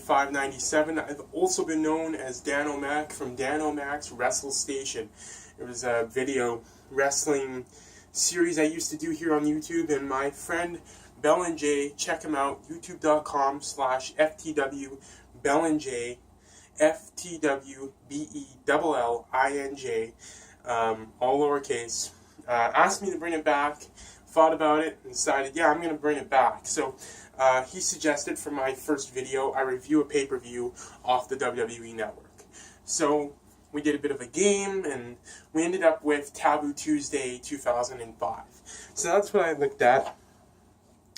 597. I've also been known as Dan O'Mac from Dan O'Mac's Wrestle Station. It was a video wrestling series I used to do here on YouTube, and my friend Bell and J, check him out, youtube.com/FTW Bell and J, FTWBELLINJ, all lowercase, asked me to bring it back, thought about it, and decided, yeah, I'm going to bring it back. So he suggested for my first video, I review a pay-per-view off the WWE Network. So we did a bit of a game, and we ended up with Taboo Tuesday 2005. So that's what I looked at.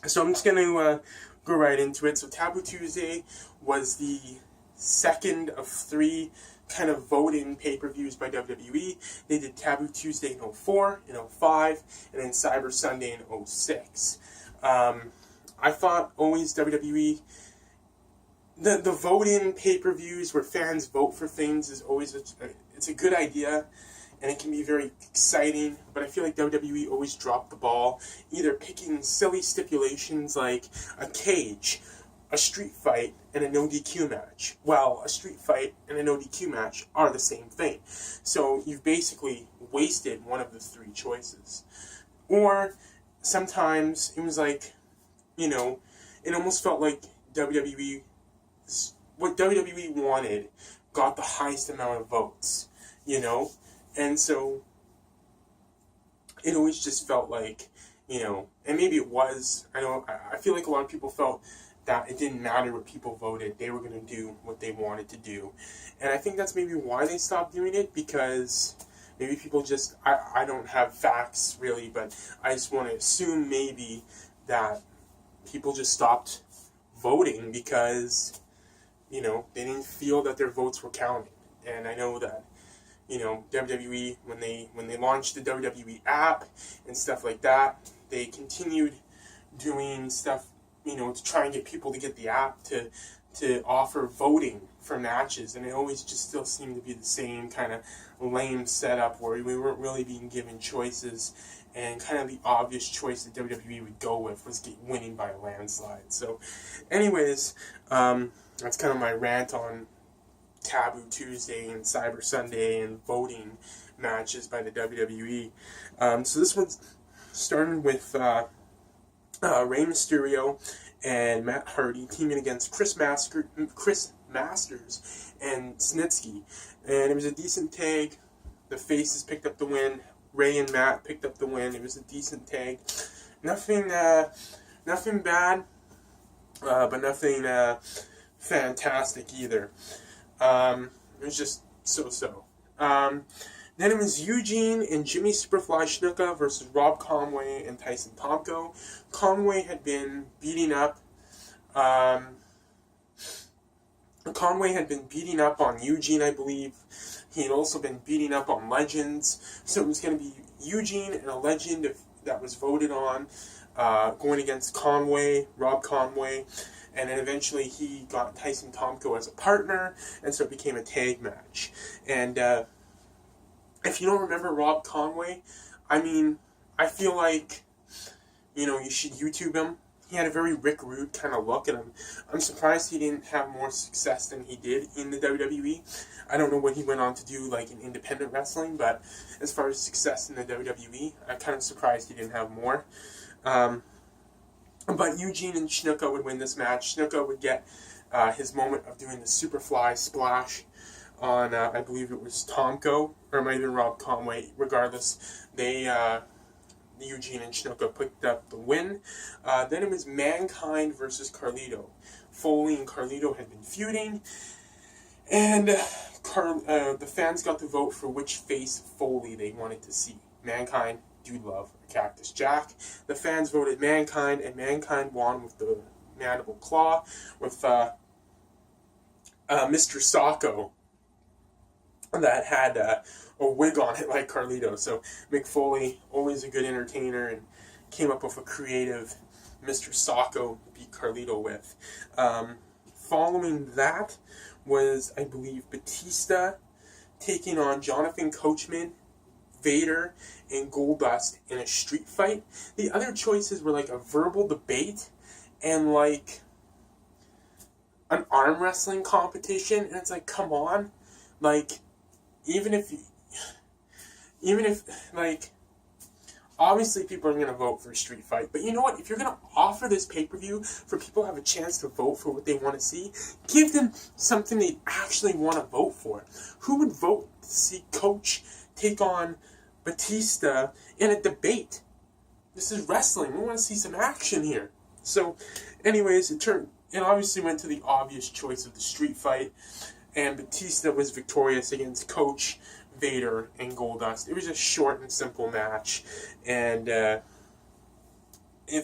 So I'm just going to go right into it. So Taboo Tuesday was the second of three kind of voting pay-per-views by WWE. They did Taboo Tuesday in 04, in 05, and then Cyber Sunday in 06. I thought always WWE, the vote-in pay-per-views where fans vote for things is always, it's a good idea, and it can be very exciting, but I feel like WWE always dropped the ball, either picking silly stipulations like a cage, a street fight, and a no DQ match. Well, a street fight and a no DQ match are the same thing. So you've basically wasted one of the three choices. Or sometimes it was like, you know, it almost felt like WWE, what WWE wanted got the highest amount of votes, you know? And so it always just felt like, you know, and maybe it was, I feel like a lot of people felt that it didn't matter what people voted, they were going to do what they wanted to do. And I think that's maybe why they stopped doing it, because maybe people just, I don't have facts really, but I just want to assume maybe that people just stopped voting because, you know, they didn't feel that their votes were counting. And I know that, you know, WWE, when they launched the WWE app and stuff like that, they continued doing stuff, you know, to try and get people to get the app to offer voting for matches, and it always just still seemed to be the same kind of lame setup where we weren't really being given choices, and kind of the obvious choice that WWE would go with was winning by a landslide. So anyways, that's kind of my rant on Taboo Tuesday and Cyber Sunday and voting matches by the WWE. So this one's starting with Rey Mysterio and Matt Hardy teaming against Chris Masters and Snitsky. And it was a decent tag. The faces picked up the win. Rey and Matt picked up the win. It was a decent tag. Nothing bad, but nothing fantastic either. It was just so-so. Then it was Eugene and Jimmy Superfly Snuka versus Rob Conway and Tyson Tomko. Conway had been beating up. Conway had been beating up on Eugene, I believe. He had also been beating up on Legends. So it was going to be Eugene and a Legend that was voted on, going against Conway, Rob Conway. And then eventually he got Tyson Tomko as a partner, and so it became a tag match. And if you don't remember Rob Conway, I mean, I feel like, you know, you should YouTube him. He had a very Rick Rude kind of look, and I'm surprised he didn't have more success than he did in the WWE. I don't know what he went on to do, like, in independent wrestling, but as far as success in the WWE, I'm kind of surprised he didn't have more. But Eugene and Snuka would win this match. Snuka would get his moment of doing the Superfly splash on, I believe it was Tomko, or it might have been Rob Conway. Regardless, Eugene and Snuka picked up the win. Then it was Mankind versus Carlito. Foley and Carlito had been feuding, and the fans got to vote for which face Foley they wanted to see. Mankind, Dude Love, or Cactus Jack. The fans voted Mankind, and Mankind won with the Mandible Claw, with Mr. Sacco that had a wig on it like Carlito. So Mick Foley, always a good entertainer, and came up with a creative Mr. Sacco to beat Carlito with. Following that was, I believe, Batista taking on Jonathan Coachman, Vader, and Goldust in a street fight. The other choices were like a verbal debate and like an arm wrestling competition, and it's like, come on, like, even if, like, obviously people are going to vote for a street fight, but you know what, if you're going to offer this pay-per-view for people to have a chance to vote for what they want to see, give them something they actually want to vote for. Who would vote to see Coach take on Batista in a debate? This is wrestling. We want to see some action here. So, anyways, it obviously went to the obvious choice of the street fight, and Batista was victorious against Coach, Vader, and Goldust. It was a short and simple match, and if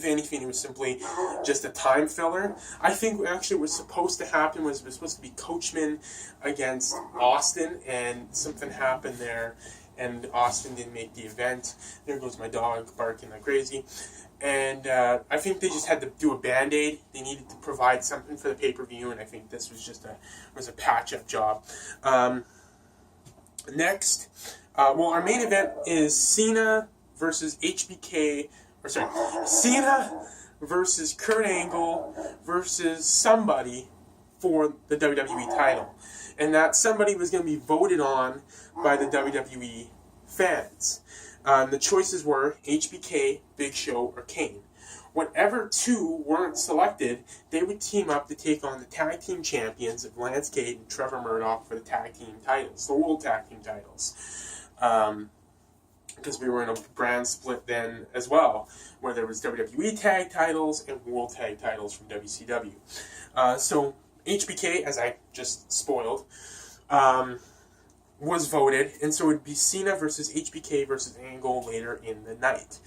anything, it was simply just a time filler. I think actually what was supposed to happen was it was supposed to be Coachman against Austin, and something happened there, and Austin didn't make the event. There goes my dog barking like crazy. And I think they just had to do a Band-Aid. They needed to provide something for the pay-per-view, and I think this was just a patch-up job. Next, our main event is Cena versus Cena versus Kurt Angle versus somebody for the WWE title. And that somebody was going to be voted on by the WWE fans. The choices were HBK, Big Show, or Kane. Whatever two weren't selected, they would team up to take on the tag team champions of Lance Cade and Trevor Murdoch for the tag team titles, the world tag team titles. Because we were in a brand split then as well, where there was WWE tag titles and world tag titles from WCW. So HBK, as I just spoiled, was voted, and so it would be Cena versus HBK versus Angle later in the night.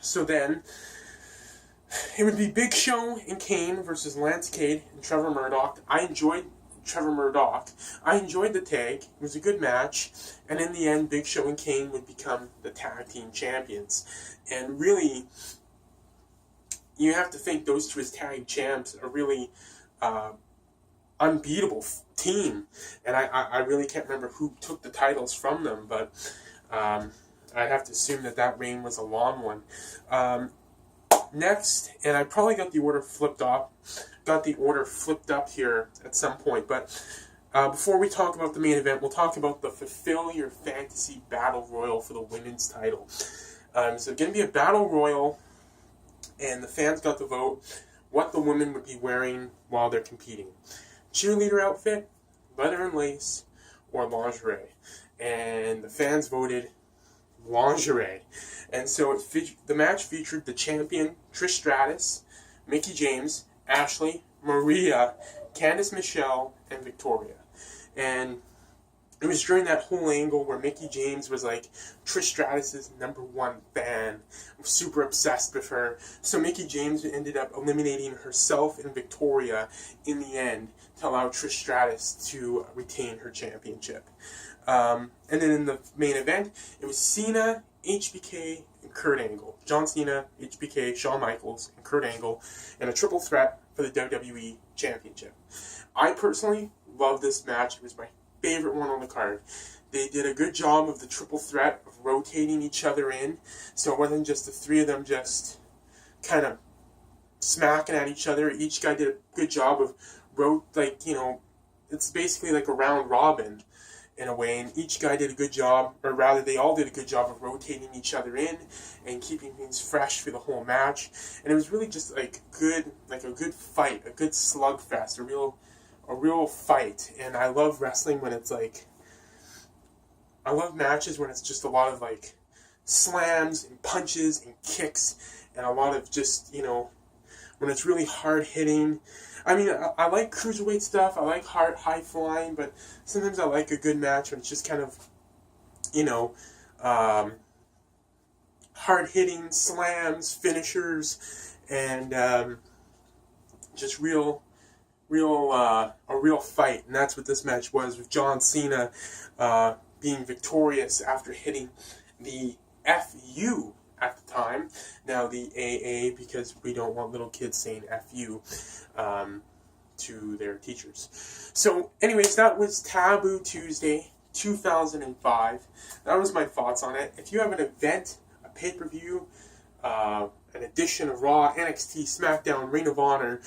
So then, it would be Big Show and Kane versus Lance Cade and Trevor Murdoch. I enjoyed Trevor Murdoch. I enjoyed the tag. It was a good match. And in the end, Big Show and Kane would become the tag team champions. And really, you have to think those two as tag champs are really unbeatable team. And I really can't remember who took the titles from them, but I'd have to assume that reign was a long one. Next, and I probably got the order flipped up here at some point, but before we talk about the main event, we'll talk about the Fulfill Your Fantasy Battle Royal for the women's title. So going to be a Battle Royal, and the fans got to vote what the women would be wearing while they're competing. Cheerleader outfit, leather and lace, or lingerie. And the fans voted lingerie. And so the match featured the champion Trish Stratus, Mickie James, Ashley, Maria, Candice Michelle, and Victoria. And it was during that whole angle where Mickie James was like Trish Stratus's #1 fan, super obsessed with her. So Mickie James ended up eliminating herself and Victoria in the end to allow Trish Stratus to retain her championship. And then in the main event, it was Cena, HBK, and Kurt Angle. John Cena, HBK, Shawn Michaels, and Kurt Angle in a triple threat for the WWE Championship. I personally love this match. It was my favorite one on the card. They did a good job of the triple threat of rotating each other in, so it wasn't just the three of them just kind of smacking at each other. Each guy did a good job of it's basically like a round robin in a way, and each guy did a good job, or rather they all did a good job of rotating each other in and keeping things fresh for the whole match. And it was really just a good fight, a good slugfest, a real fight. And I love wrestling when it's I love matches when it's just a lot of slams and punches and kicks and a lot of just, when it's really hard hitting. I mean, I like cruiserweight stuff, I like high flying, but sometimes I like a good match when it's just kind of, hard hitting slams, finishers, and just a real fight. And that's what this match was, with John Cena being victorious after hitting the FU at the time. Now the AA, because we don't want little kids saying FU to their teachers. So anyways, that was Taboo Tuesday 2005. That was my thoughts on it. If you have an event, a pay-per-view, an edition of Raw, NXT, SmackDown, Ring of Honor,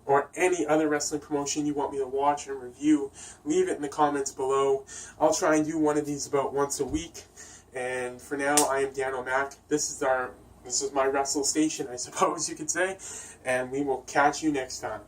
or any other wrestling promotion you want me to watch and review, leave it in the comments below. I'll try and do one of these about once a week. And for now, I am Dan O'Mac. This is my wrestle station, I suppose you could say. And we will catch you next time.